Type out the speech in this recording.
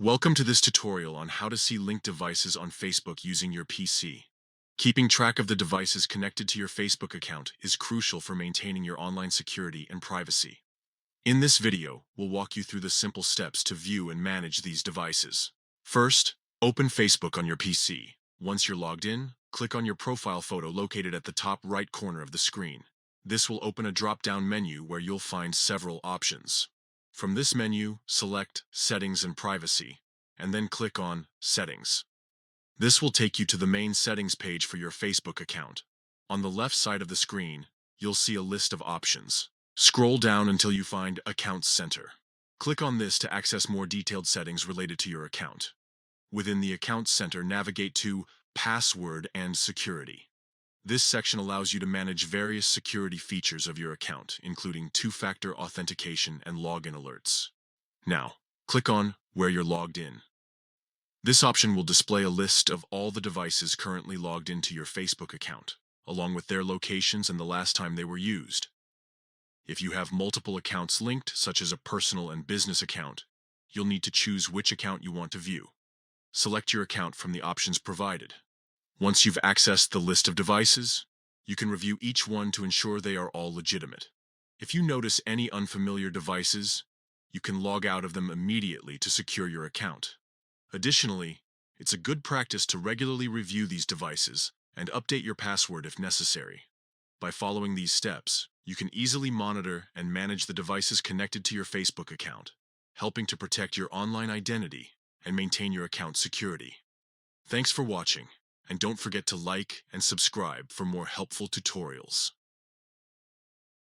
Welcome to this tutorial on how to see linked devices on Facebook using your PC. Keeping track of the devices connected to your Facebook account is crucial for maintaining your online security and privacy. In this video, we'll walk you through the simple steps to view and manage these devices. First, open Facebook on your PC. Once you're logged in, click on your profile photo located at the top right corner of the screen. This will open a drop-down menu where you'll find several options. From this menu, select Settings and Privacy, and then click on Settings. This will take you to the main settings page for your Facebook account. On the left side of the screen, you'll see a list of options. Scroll down until you find Accounts Center. Click on this to access more detailed settings related to your account. Within the Accounts Center, navigate to Password and Security. This section allows you to manage various security features of your account, including two-factor authentication and login alerts. Now, click on Where you're logged in. This option will display a list of all the devices currently logged into your Facebook account, along with their locations and the last time they were used. If you have multiple accounts linked, such as a personal and business account, you'll need to choose which account you want to view. Select your account from the options provided. Once you've accessed the list of devices, you can review each one to ensure they are all legitimate. If you notice any unfamiliar devices, you can log out of them immediately to secure your account. Additionally, it's a good practice to regularly review these devices and update your password if necessary. By following these steps, you can easily monitor and manage the devices connected to your Facebook account, helping to protect your online identity and maintain your account security. Thanks for watching, and don't forget to like and subscribe for more helpful tutorials.